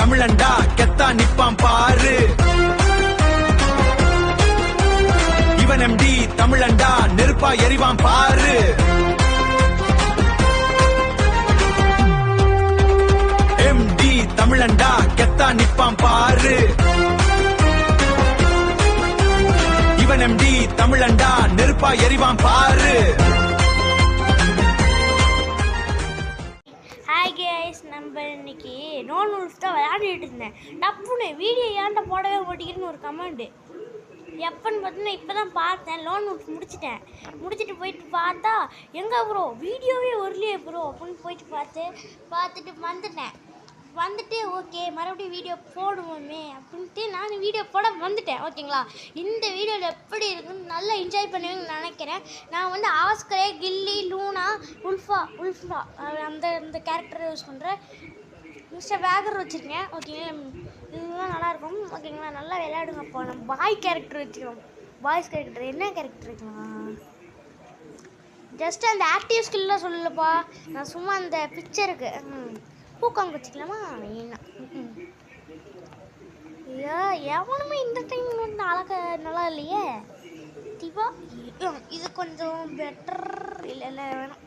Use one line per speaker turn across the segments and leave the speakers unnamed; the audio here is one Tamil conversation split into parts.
தமிழண்டா கெத்தா நிப்பான் பாரு. இவன் எம்டி தமிழண்டா நெருப்பா எரிவான் பாரு. எம்டி தமிழண்டா கெத்தா நிப்பான் பாரு. இவன் எம்டி தமிழண்டா நெருப்பா எரிவான் பாரு.
ஹாய் கைஸ், நம்ம இன்னைக்கு நோன் உல்ஃப் தான் விளையாடிட்டு இருந்தேன். டப்புன்னு வீடியோ ஏன்ட்ட போடவே மாட்டேங்கிறேன்னு ஒரு கமெண்ட். எப்போன்னு பார்த்தீங்கன்னா இப்போ தான் பார்த்தேன். லோன் உல்ஃப் முடிச்சுட்டு போயிட்டு பார்த்தா எங்கே ப்ரோ வீடியோவே வரலையே ப்ரோ அப்படின்னு போயிட்டு பார்த்துட்டு வந்துட்டு ஓகே மறுபடியும் வீடியோ போடுவோமே அப்படின்ட்டு நான் வீடியோ போட வந்துட்டேன். ஓகேங்களா, இந்த வீடியோவில் எப்படி இருக்குன்னு நல்லா என்ஜாய் பண்ணுவீங்கன்னு நினைக்கிறேன். நான் வந்து ஆஸ்கரே, கில்லி, லூனா, உல்ஃபா அந்த கேரக்டரை யூஸ் பண்ணுறேன். மிஸ்டர் வேகர் வச்சுருக்கேன். ஓகேங்களா, இதுதான் நல்லாயிருக்கும். ஓகேங்களா, நல்லா விளையாடுங்கப்பா. நம்ம பாய் கேரக்டர் வச்சுக்கலாம். பாய்ஸ் கேரக்டர் என்ன கேரக்டர் வைக்கலாம்? ஜஸ்ட் அந்த ஆக்டிவ் ஸ்கில்லாம் சொல்லலப்பா, நான் சும்மா அந்த பிக்சருக்கு பூக்காங்க வச்சுக்கலாமா? என்ன ஐயா, எவனுமே இந்த டைம் வந்து நல்லா இல்லையே. திவா இது கொஞ்சம் பெட்டர் இல்லை வேணும்.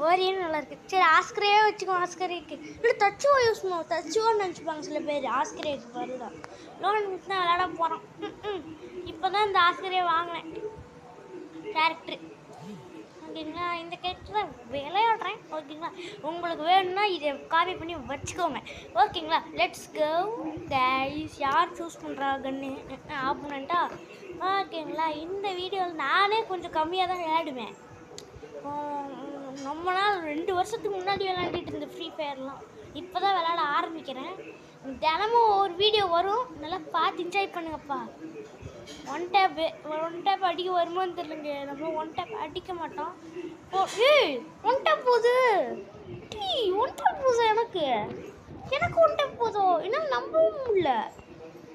ஓரியன்னு நல்லா இருக்கு. சரி, ஆஸ்கரே வச்சுக்கோ. ஆஸ்கரேக்கு இல்லை தச்சுவோ யூஸ் பண்ணுவோம். தச்சுவோன்னு நினச்சிப்பாங்க சில பேர். ஆஸ்கரேக்கு வருதான் லோன் மிஸ் தான் விளையாட போகிறோம். இப்போ தான் இந்த ஆஸ்கரே வாங்கினேன் கேரக்டர். ஓகேங்களா, இந்த கேரக்டர் தான் விளையாடுறேன். ஓகேங்களா, உங்களுக்கு வேணும்னா இதை காப்பி பண்ணி வச்சுக்கோங்க. ஓகேங்களா, லெட்ஸ் கோ கைஸ். யார் சூஸ் பண்ணுறா கன்னு? ஆப்போனண்ட்டா? ஓகேங்களா, இந்த வீடியோவில் நானே கொஞ்சம் கம்மியாக தான் விளையாடுவேன். ரொம்ப நாள் 2 வருஷத்துக்கு முன்னாடி விளையாண்டுட்டு இருந்தேன் ஃப்ரீ ஃபயர்லாம். இப்போ தான் விளையாட ஆரம்பிக்கிறேன். தினமும் ஒரு வீடியோ வரும், நல்லா பார்த்து என்ஜாய் பண்ணுங்கப்பா. ஒன் டேப் அடிக்க வருமானு தெரியலங்க. நம்ம ஒன் டேப் அடிக்க மாட்டோம். ஒன் டேப் போகுது. ஒன் டேப் போகுது. எனக்கு ஒன் டேப் போதும். என்னால் நம்பவும் முடியல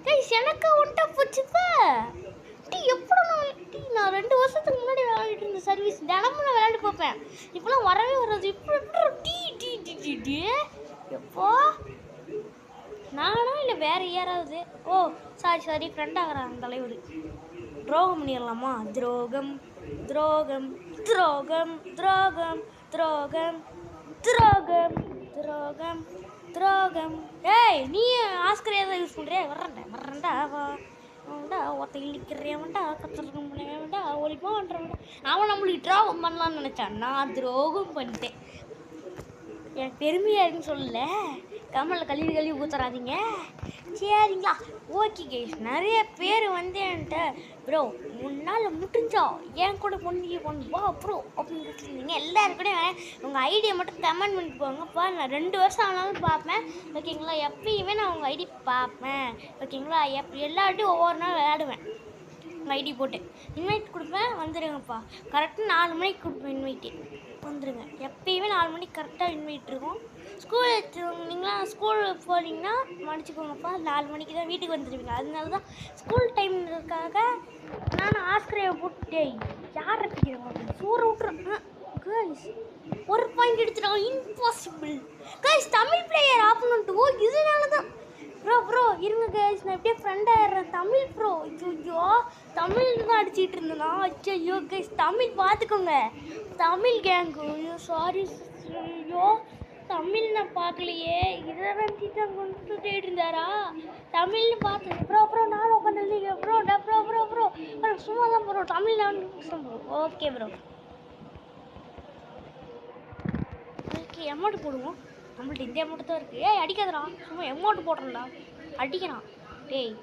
கைஸ். எனக்கு ஒன் டேப் போச்சுப்பா. எப்படி நான் 2 வருஷத்துக்கு முன்னாடி விளையாடிட்டு இருந்த சர்வீஸ் தினமும் நான் விளையாண்டு பார்ப்பேன். இப்போலாம் வரவே வராது. இப்போ எப்போ நானா இல்லை வேறு யாராவது? ஓ சாரி ஃப்ரெண்ட் ஆகிறாங்க தலைவர். துரோகம் பண்ணிடலாமா? துரோகம் துரோகம் துரோகம் துரோகம் துரோகம் துரோகம் துரோகம் துரோகம். ஏய், நீ ஆஸ்கரையாக தான் யூஸ் பண்ணுறியா? வர்றேன்டா ஒருத்த இழிக்கிறேன்டா, கத்துறேன்டா, ஒளிப்பான்றவன்டா. அவன் நம்மளுக்கு துரோகம் பண்ணலான்னு நினச்சான். நான் துரோகம் பண்ணிட்டேன். எனக்கு பெருமையாக இருக்குன்னு சொல்லல. கமலில் கழுவி ஊற்றுறாதீங்க சரிங்களா? ஓகே கைஸ், நிறைய பேர் வந்து என்கிட்ட ப்ரோ முன்னால் முடிஞ்சா என் கூட கொண்டு வா ப்ரோ அப்படின்னு கொடுத்துருந்தீங்க. எல்லாருக்கூடையும் உங்கள் ஐடியை மட்டும் கமெண்ட் பண்ணிட்டு போங்கப்பா. நான் 2 வருஷம் ஆனாலும் பார்ப்பேன். ஓகேங்களா, எப்பயுமே நான் உங்கள் ஐடி பார்ப்பேன். ஓகேங்களா, எல்லார்ட்டையும் ஒவ்வொரு நாள் விளையாடுவேன். உங்கள் ஐடி போட்டு இன்வைட் கொடுப்பேன். வந்துடுங்கப்பா. கரெக்டாக 4 மணிக்கு கொடுப்பேன் இன்வைட்டு. வந்துடுங்க. எப்பயுமே 4 மணிக்கு கரெக்டாக இன்வைட் இருக்கும். ஸ்கூல் நீங்களாம் ஸ்கூல் போனீங்கன்னா மன்னிச்சிக்கோங்கப்பா. 4 மணிக்கு தான் வீட்டுக்கு வந்துடுவீங்க. அதனால தான் ஸ்கூல் டைம்ன்றதுக்காக நான் ஆஸ்கரையை போட்டு யார் ரசிக்கிறேன் சூற விட்டுறேன் கைஸ். ஒரு பாயிண்ட் எடுத்துட்டாங்க. Impossible guys. Tamil player opponent. Oh இதனால தான் ப்ரோ இருங்க கைஸ், நான் எப்படியே ஃப்ரெண்ட் ஆயிடுறேன். தமிழ் ப்ரோ. ஐயோ, தமிழ் தான் அடிச்சிட்டு இருந்தேனா? ஐயோ கைஸ், தமிழ் பார்த்துக்கோங்க. தமிழ் கேங்கு. ஐயோ சாரி. ஐயோ தமிழ் நான் பார்க்கலையே. இதை நினச்சிட்டு கொண்டு தேடி இருந்தாரா? தமிழ்னு பார்த்து ப்ரோ நானும் உட்காந்துருந்தீங்க ப்ரோ சும்மா தான் ப்ரோ. தமிழ் நான் bro. Okay bro. Okay, amount போடுவோம். நம்மள்ட்ட இந்த அமௌண்ட் தான் இருக்குது. ஏய் அடிக்காதடா, சும்மா அமௌண்ட் போடுறேன்டா. அடிக்கிறான் டேய்.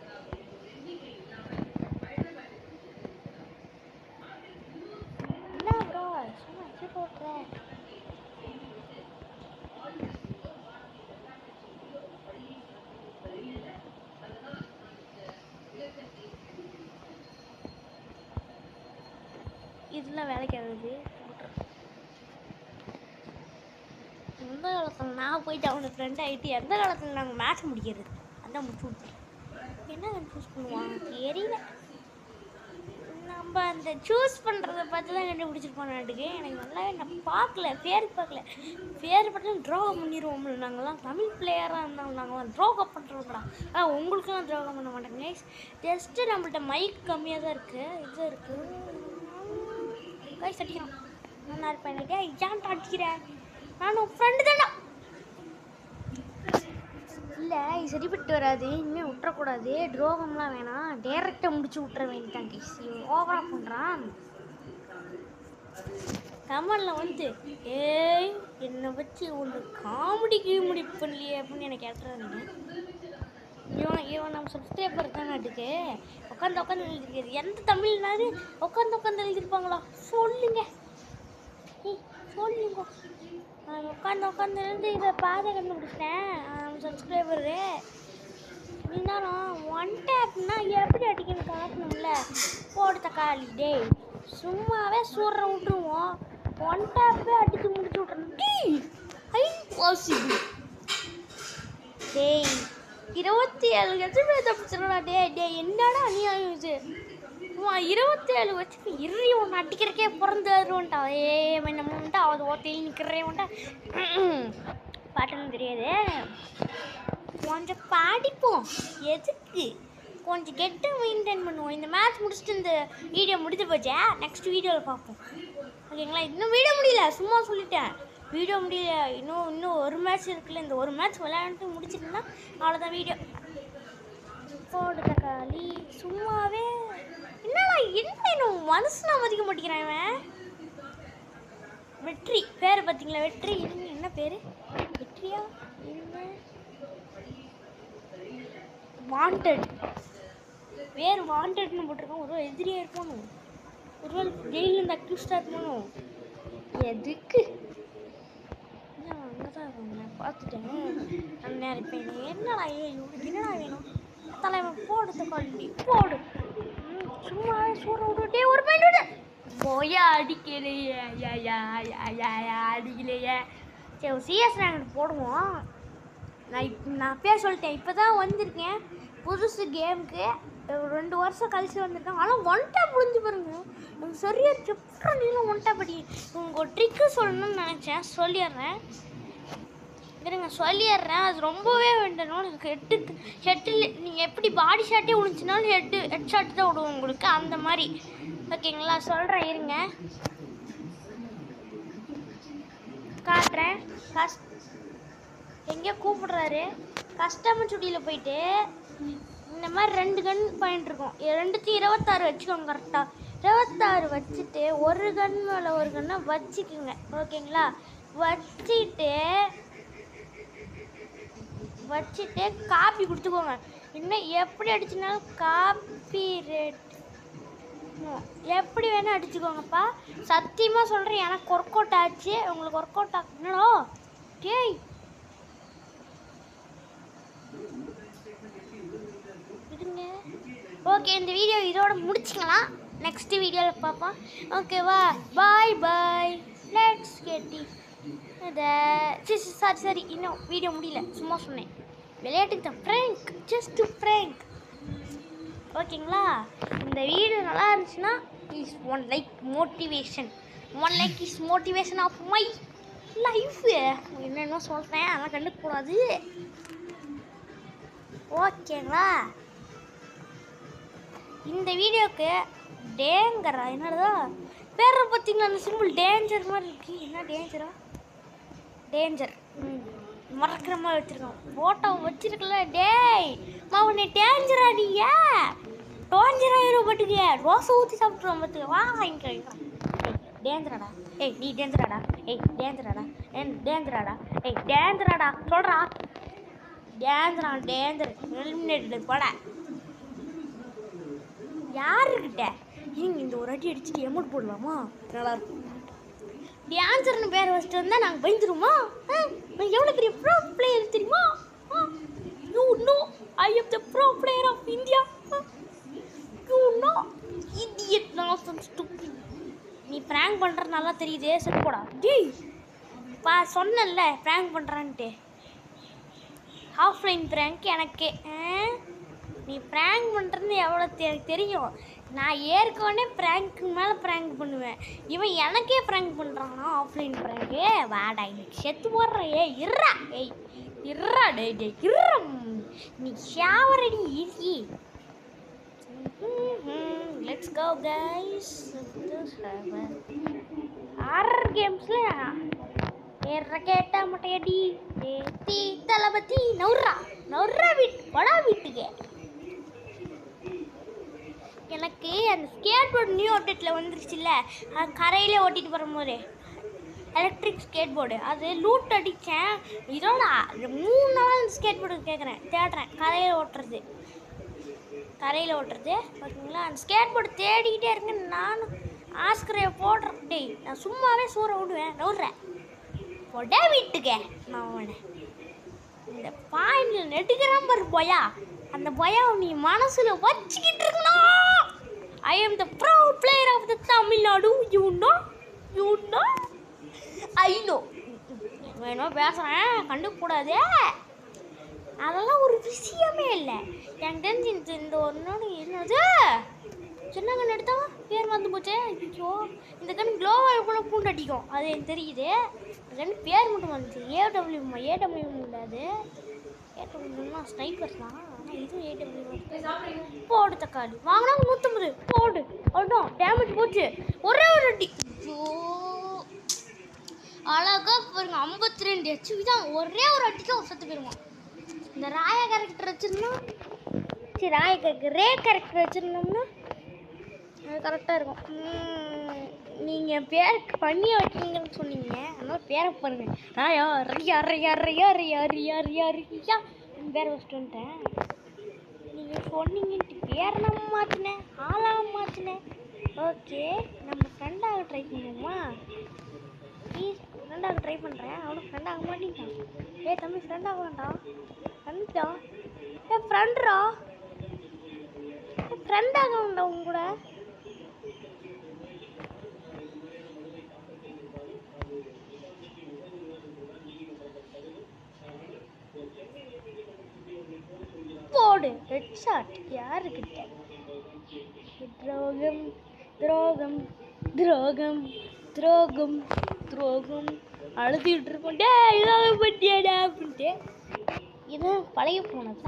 என்ன ப்ரோ சும்மா அடி போடுறேன். இதெல்லாம் வேலைக்கு ஆகுது. எந்த காலத்தில் நான் போயிட்டு அவனுக்கு ஃப்ரெண்ட் ஆகிட்டு எந்த காலத்தில் நாங்கள் மேட்ச் முடிக்கிறது அதான் முடிச்சு விட்டேன். என்ன கன்ஃபியூஸ் பண்ணுவான் தெரியல. என்ன நம்ம அந்த சூஸ் பண்ணுறத பார்த்து தான் கண்டுபிடிச்சிருப்போம் நாட்டுக்கு. எனக்கு நல்லாவே நான் பார்க்கல, பேர் பார்த்தா ட்ரோகம் பண்ணிடுவோம்ல. நாங்கள்லாம் தமிழ் பிளேயராக இருந்தாலும் நாங்கள்லாம் ட்ரோகம் பண்ணுறோம்டா. ஆனால் உங்களுக்குலாம் ட்ரோகம் பண்ண மாட்டேங்க. ஜஸ்ட்டு நம்மள்ட்ட மைக் கம்மியாக தான் இருக்குது. இது இருக்குது கைஸ் அடிக்கிறோம். நல்லா இருப்பேன். எனக்கு ஏன்ட்டு அடிக்கிறேன், நானும் ஃப்ரெண்டு தானே. இல்லை இது சரிப்பட்டு வராது, இனிமேல் விட்டுறக்கூடாது. துரோகம்லாம் வேணாம், டேரெக்டாக முடிச்சு விட்டுற வேண்டியதான் கைஸ். ஓவராக பண்ணுறான். கமலில் வந்து ஏய் என்னை வச்சு ஒன்று காமெடி பண்ணலையே அப்படின்னு எனக்கு கேட்டுறாங்க. இவன் நம்ம சப்ஸ்கிரைபர் தான் நாட்டுக்கு உட்காந்து எழுதிருக்காரு. எந்த தமிழ்னாரு உட்காந்து எழுதிருப்பாங்களா சொல்லுங்க, சொல்லுங்க. உட்காந்து எழுந்து இதை பாதை கண்டுபிடிச்சிட்டேன். நம்ம சப்ஸ்கிரைபரு இருந்தாலும் ஒன் டேப்னா எப்படி அடிக்கணும் காட்டணும்ல. போடு தக்காளி டே, சும்மாவே சூற விட்டுருவோம். ஒன் டேப்பே அடித்து முடிச்சு விட்றோம். டேய் 27 லட்சம் தப்பிச்சிடா. டே என்னடா அநியாயம் இது. 27 வச்சு இறி ஒன்று அடிக்கிறக்கே பிறந்து வருவோன்ட்டா. என்னமோன்ட்டா அது ஓத்தையில் நிற்கிறேன்ட்டா. பாட்டெல்லாம் தெரியாது, கொஞ்சம் பாடிப்போம். எதுக்கு கொஞ்சம் கெட்டாக மெயின்டைன் பண்ணுவோம். இந்த மேட்ச் முடிச்சுட்டு இந்த வீடியோ முடிஞ்சு போச்சே, நெக்ஸ்ட் வீடியோவில் பார்ப்போம் ஓகேங்களா. இன்னும் வீடியோ முடியல, சும்மா சொல்லிட்டேன். வீடியோ முடியல, இன்னும் ஒரு மேட்ச் இருக்குல்ல. இந்த ஒரு மேட்ச் விளையாண்டு முடிச்சிருந்தா அவ்வளோதான் வீடியோ. போடு தக்காளி சும்மாவே என்னடா என்ன மனசுனா மதிக்க மாட்டேங்கிறான் இவன். வெற்றி பேர் பார்த்தீங்களா, வெற்றி. என்ன பேர், வெற்றியா என்ன, வாண்டட் பேர் வாண்டட்னு போட்டிருக்கோம். ஒரு எதிரியாக இருக்கணும், ஒரு ஜெயிலில் இருந்து அக்யூஸ்டாக இருக்கணும். எதுக்கு அங்கே தான் நான் பார்த்துட்டேன். நான் இருப்பேன். என்னடா இவனுக்கு என்னடா வேணும் தலைவன். போடு தக்காளி போடு, சும்மாவே சூற விட்டுட்டே ஒரு பையன் போயா அடிக்கலையே. அடிக்கலையே. சரி ஒரு சிஎஸ் ரேங்க் போடுவோம். நான் பேர் சொல்லிட்டேன், இப்போ தான் வந்திருக்கேன் புதுசு கேமுக்கு. 2 வருஷம் கழிச்சு வந்திருக்கேன். ஆனால் ஒன் டேப் முடிஞ்சு பாருங்க. எனக்கு சரியாக செப்டா நீங்களும் ஒன் டேப் அடி. உங்களுக்கு ஒரு ட்ரிக்கு சொல்லணும்னு நினச்சேன், சொல்லிடுறேன். சொல்லிடுறேன். அது ரொம்பவே வேண்டணும். ஹெட்டில் நீங்கள் எப்படி பாடி ஷாட்டே விழுந்துச்சுனாலும் ஹெட் ஷாட் தான் விடுவோம் உங்களுக்கு, அந்த மாதிரி ஓகேங்களா. சொல்கிறேன் இருங்க, காட்டுறேன். எங்கேயோ கூப்பிடுறாரு. கஸ்டமர் சுடியில் போயிட்டு இந்த மாதிரி 2 கன் பாயிண்ட் இருக்கும். 2த்தையும் 26 வச்சுக்கோங்க. கரெக்டாக 26 வச்சுட்டு ஒரு கன் மேலே ஒரு கன்னை வச்சுக்குங்க ஓகேங்களா. வச்சுட்டு காப்பி கொடுத்துக்கோங்க. இன்னும் எப்படி அடிச்சுனாலும் காப்பி ரேட் எப்படி வேணால் அடிச்சுக்கோங்கப்பா. சத்தியமாக சொல்கிறேன், எனக்கு ஒர்க் அவுட் ஆச்சு. உங்களுக்கு ஒர்க் அவுட் ஆகணும்னோ டேய் விடுங்க. ஓகே இந்த வீடியோ இதோட முடிச்சுக்கலாம். நெக்ஸ்ட் வீடியோவில் பார்ப்போம் ஓகேவா. பாய் பாய். லெட்ஸ் கெட் சரி இன்னும் வீடியோ முடியல, சும்மா சொன்னேன் விளையாட்டுக்கு தான். ஃப்ரேங்க், ஜஸ்ட் ஃப்ரேங்க் ஓகேங்களா. இந்த வீடியோ நல்லா இருந்துச்சுன்னா please 1 like motivation. 1 like is motivation of my life. என்னென்ன சொல்கிறேன் அதெல்லாம் கண்டுக்கூடாது ஓகேங்களா. இந்த வீடியோவுக்கு டேங்கரா என்னடா பேரை பார்த்தீங்களா, அந்த சிம்பிள் டேஞ்சர் மாதிரி இருக்கு. என்ன டேஞ்சரா, டேஞ்சர் மறக்கிற மாதிரி வச்சுருக்கோம். ஃபோட்டோ வச்சுருக்கல. டேய் உன்னை டேஞ்சரா, நீ டோஞ்சராயிரும் பட்டுக்கு ரோசை ஊற்றி சாப்பிட்ருவோம் பார்த்துக்க. வா வாங்கிக்கிறேன். டேஞ்சராடா, ஏய் நீ டேஞ்சராடா, ஏய் டேஞ்சராடா, டேஞ்சராடா, ஏய் டேஞ்சராடா சொல்கிறா. டேஞ்சர் எலிமினேட்டட் போட யாருக்கிட்ட நீங்கள் இந்த ஒரு அடி அடிச்சுட்டு எமௌண்ட் போடலாமா, நல்லாயிருக்கும். டேஞ்சர்னு பேர் வச்சுட்டு வந்தால் நாங்கள் பயந்துருமா. நான் எவ்வளோ பெரிய ப்ரோ பிளேயர் தெரியுமா. You know I am the pro player of India. You know idiot nonsense stupid. நீ ப்ராங்க் பண்ணுறது நல்லா தெரியுதே, செட்டு போடா. டேய் சொன்னல ப்ராங்க் பண்ணுறான்ட்டு. ஆஃப்லைன் ப்ராங்க் எனக்கு நீ ப்ராங்க் பண்ணுறது எவ்வளோ தெரியும். நான் ஏற்கனவே ப்ராங்க்கு மேலே ப்ராங்க் பண்ணுவேன். இவன் எனக்கே ப்ராங்க் பண்ணுறான்னா ஆஃப்லைன் ப்ராங்கு. வாடா இன்னைக்கு செத்து போடுற. இருறா இருறா இருறா நீ ஷாவரடி easy. Let's go guys. Horror கேம்ஸில் ஏற கேட்டா மட்டையடி தீ தளபதி நவுறா வடா வீட்டுக்கு. எனக்கு அந்த ஸ்கேட் போர்டு நியூ அப்டேட்டில் வந்துருச்சுல்ல, அது கரையிலே ஓட்டிகிட்டு போகும்போது எலக்ட்ரிக் ஸ்கேட் போர்டு அது லூட் அடித்தேன். இதோட 3 நாள் அந்த ஸ்கேட் போர்டு தேடுறேன் கரையில் ஓட்டுறது ஓகேங்களா. அந்த ஸ்கேட் போர்டு தேடிக்கிட்டே இருக்கேன். நானும் ஆஸ்கரை போடுறேன். டேய் நான் சும்மாவே சூற விடுவேன் நவுறேன் போட வீட்டுக்கு. நான் அவனை இந்த பாயிண்டில் நெட்டுக்கிறான் பாரு பொயா, அந்த பொயா நீ மனசில் வச்சுக்கிட்டு இருக்கணும். I am the pro player of the Tamil Nadu. You know I know. வேணும் பேசுகிறேன் கண்டுக்கூடாது, அதெல்லாம் ஒரு விஷயமே இல்லை. எனக்கு தெரிஞ்சு இந்த ஒரு நாள் என்னது சின்ன கண் எடுத்தா பேர் வந்து போச்சு. ஐயோ இந்த கண் க்ளோவால் கூட பூண்டு அடிக்கும், அது எனக்கு தெரியுது. அந்த கண் பேர் மட்டும் வந்துச்சு. ஏடபிள்யூ இல்லை, அது ஏடபிள்யூனா ஸ்னைப்பர் தான். ஆனால் இதுவும் ஏடபிள்யூ. போடு தக்காளி வாங்கினா 150 போடு. அவ்வளோதான் டேமேஜ் போச்சு. ஒரே ஒரு அடி. ஐயோ அழகா பாருங்க 52 ஹெச்பி தான். ஒரே ஒரு அடிக்கு ஒரு சத்து போயிருவான். இந்த ராயா கேரக்டர் வச்சுருந்தோம், சரி ராயா ரே கேரக்டர் வச்சுருந்தோம்னா அது கரெக்டாக இருக்கும். நீங்கள் பேர் பண்ணி வைக்கீங்கன்னு சொன்னீங்க, அதனால் பேரை பாருங்க. ராயா ரியா பேரை வச்சுட்டு வந்துட்டேன். நீங்கள் சொன்னீங்கன்ட்டு பேரை நம்ம மாற்றினேன், ஆளாக மாற்றினேன். ஓகே நம்ம ஃப்ரெண்டாக ட்ரை பண்ணுவோமா? ப்ளீஸ் ஃப்ரெண்டாக ட்ரை பண்ணுறேன். அவனுக்கு ஃப்ரெண்டாக மாட்டேங்கிறான். தம்பி ஃப்ரெண்டாக வேண்டாம் வந்துட்டான். ஃப்ரெண்டா ஃப்ரெண்டாக வேண்டாம் உங்க கூட. போடு ஹெட் ஷாட். யாருக்கிட்ட துரோகம் துரோகம் துரோகம் துரோகம் துரோகம் அழுதுகிட்டு இருக்கோம். டே இதாக பட்டியாடா அப்படின்ட்டு. இது பழைய போனது.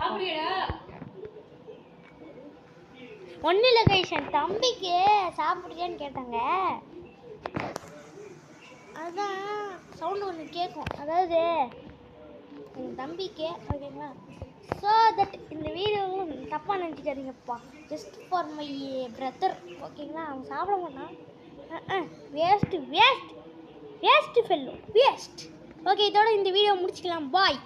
ஒன்றும் இல்லை கைஷன், தம்பிக்கு சாப்பிடுறியான்னு கேட்டாங்க. அதுதான் சவுண்டு ஒன்று கேட்கும், அதாவது எங்கள் தம்பிக்கு. ஓகேங்களா. ஸோ தட் இந்த வீடியோவும் தப்பாக நினச்சிக்காதீங்கப்பா. Just for my brother. ஓகேங்களா. அவன் சாப்பிட மாட்டான். Waste fellow waste. ஓகே இதோட இந்த வீடியோ முடிச்சுக்கலாம். பாய்.